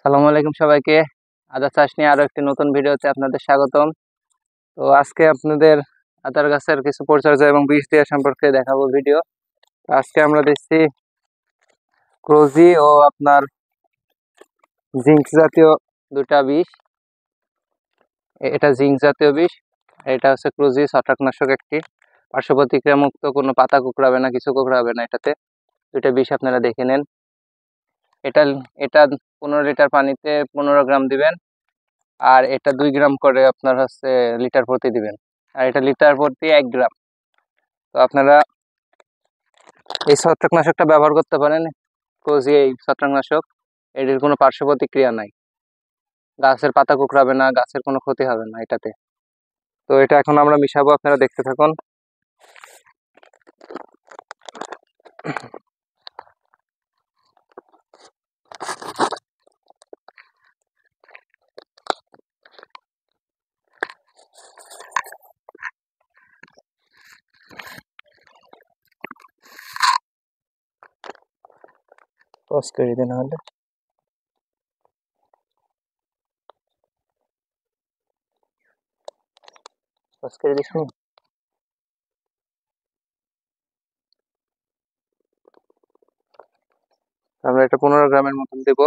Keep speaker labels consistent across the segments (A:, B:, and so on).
A: সালামু আলাইকুম সবাইকে। আদা চাষ নিয়ে আরো একটি নতুন ভিডিওতে আপনাদের স্বাগতম। তো আজকে আপনাদের আদার গাছের কিছু পরিচর্যা এবং বীজ দেওয়া সম্পর্কে দেখাবো ভিডিও। আজকে আমরা দিচ্ছি ক্রোজি ও আপনার জিঙ্ক জাতীয় দুটা বিষ। এটা জিঙ্ক জাতীয় বিষ, এটা হচ্ছে ক্রোজি ছত্রাকনাশক একটি। পার্শ্ব প্রতিক্রিয়া মুক্ত, কোনো পাতা কুকড়াবে না, কিছু কুকড়াবে না এটাতে। দুইটা বিষ আপনারা দেখে নেন। এটা এটা 15 লিটার পানিতে 15 গ্রাম দিবেন, আর এটা 2 গ্রাম করে আপনার হচ্ছে লিটার প্রতি দিবেন, আর এটা লিটার প্রতি 1 গ্রাম। তো আপনারা এই ছত্রাকনাশকটা ব্যবহার করতে পারেন, কোজি এই ছত্রাকনাশক। এটির কোনো পার্শ্ব প্রতিক্রিয়া নাই, গাছের পাতা কুকড়াবে না, গাছের কোনো ক্ষতি হবে না এটাতে। তো এটা এখন আমরা মিশাবো, আপনারা দেখতে থাকুন। পজ করে দিন, হলে পজ করে দিস। আমরা এটা 15 গ্রামের মতন দেবো।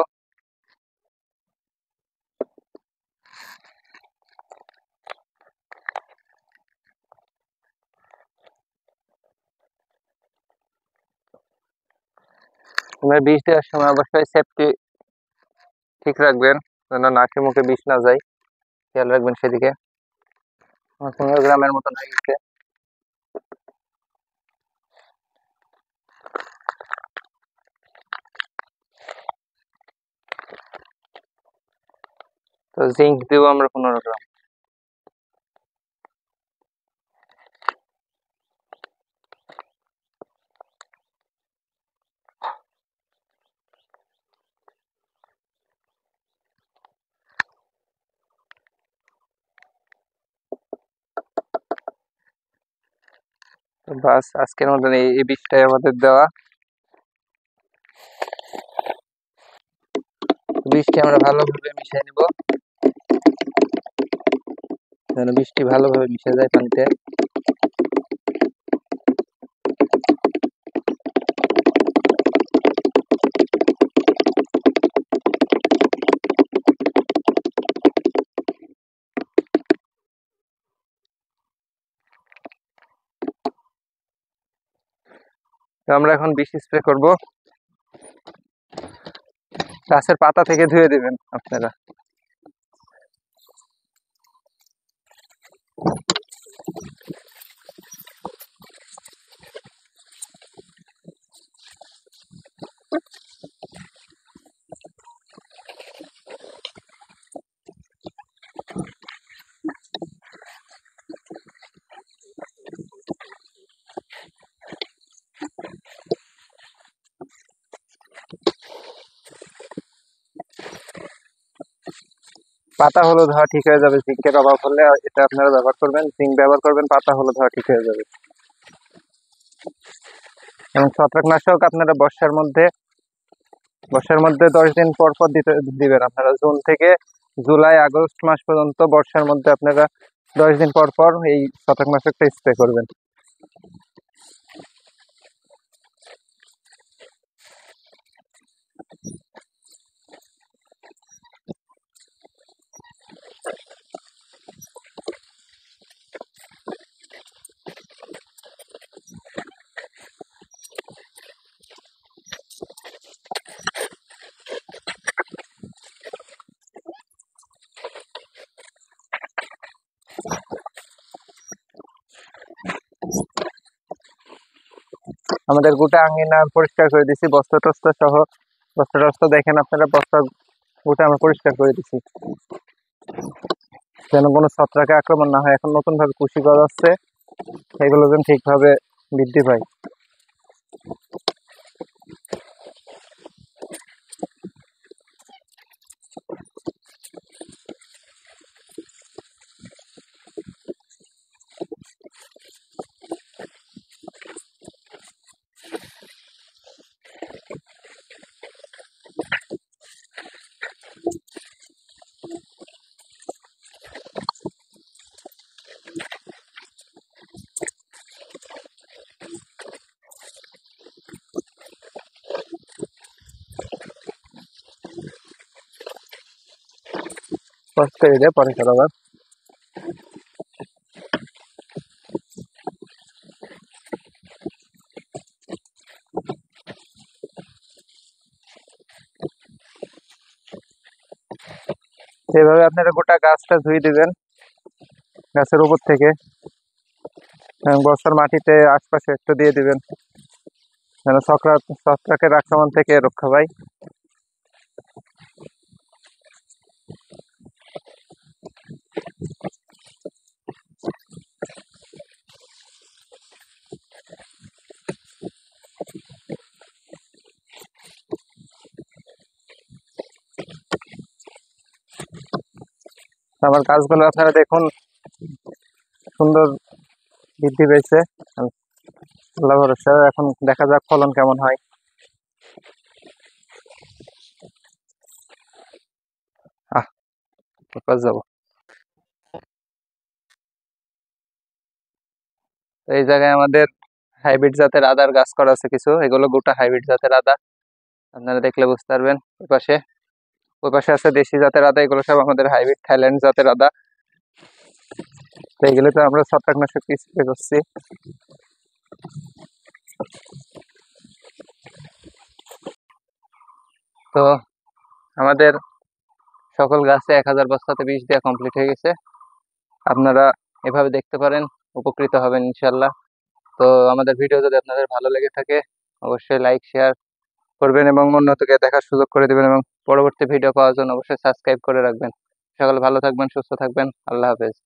A: আপনার বিষ দেওয়ার সময় অবশ্যই সেফটি ঠিক রাখবেন, যেন নাকে মুখে বিষ না যায়, খেয়াল রাখবেন সেদিকে। 15 গ্রামের মতন হয়ে গেছে। তো জিঙ্ক দেবো আমরা 15 গ্রাম। বাস, আজকের মতন এই বীজটাই আমাদের দেওয়া। বীজটি আমরা ভালোভাবে মিশিয়ে নিব, যেন বীজটি ভালোভাবে মিশে যায় পানিতে। তো আমরা এখন বিষ স্প্রে করব। গাছের পাতা থেকে ধুয়ে দিবেন আপনারা। পাতা হলুদ হওয়া ঠিক হয়ে যাবে, জিঙ্কের অভাব হলে এটা আপনারা ব্যবহার করবেন, জিঙ্ক ব্যবহার করবেন, পাতা হলুদ হওয়া ঠিক হয়ে যাবে। এবং ছত্রাকনাশক আপনারা বর্ষার মধ্যে 10 দিন পর পর দিবেন। আপনারা জুন থেকে জুলাই আগস্ট মাস পর্যন্ত বর্ষার মধ্যে আপনারা 10 দিন পর পর এই ছত্রাকনাশকটা স্প্রে করবেন। আমাদের গোটা আঙ্গিনা পরিষ্কার করে দিছি, বস্তা টস্তা সহ। বস্তা টস্তা দেখেন আপনারা, বস্তা গোটা আমরা পরিষ্কার করে দিছি, যেন কোনো ছত্রাকে আক্রমণ না হয়। এখন নতুন ভাবে কুশি গজাচ্ছে, সেগুলো যেন ঠিকভাবে বৃদ্ধি পায়। পজ করে দিয়ে পরে করো আবার। এইভাবে আপনারা গোটা গাছটা ধুয়ে দিবেন গাছের উপর থেকে, এবং বর্ষার মাটিতে আশপাশে একটু দিয়ে দিবেন যেন ছত্রাকের আক্রমণ থেকে রক্ষা পায়। আমার গাছগুলো আপনারা দেখুন সুন্দর বৃদ্ধি পেয়েছে, আল্লাহ ভরসা। এখন দেখা যাক ফলন কেমন হয়। যাবো এই জায়গায় আমাদের হাইব্রিড জাতের আদার গাছ করা আছে কিছু, এগুলো গোটা হাইব্রিড জাতের আদা, আপনারা দেখলে বুঝতে পারবেন। ওই পাশে আছে দেশি জাতের আদা, এগুলো সব আমাদের হাইব্রিড থাইল্যান্ড জাতের আদা। তো এগুলোতে আমরা ছত্রাকনাশক স্প্রে করছি। তো আমাদের সকল গাছে 1000 বস্তাতে বিষ দেওয়া কমপ্লিট হয়ে গেছে। আপনারা এভাবে দেখতে পারেন, উপকৃত হবেন ইনশাল্লাহ। তো আমাদের ভিডিও যদি আপনাদের ভালো লেগে থাকে অবশ্যই লাইক শেয়ার করবেন এবং অন্যকে দেখার সুযোগ করে দেবেন, এবং পরবর্তী ভিডিও পাওয়ার জন্য অবশ্যই সাবস্ক্রাইব করে রাখবেন। সকলে ভালো থাকবেন, সুস্থ থাকবেন, আল্লাহ হাফেজ।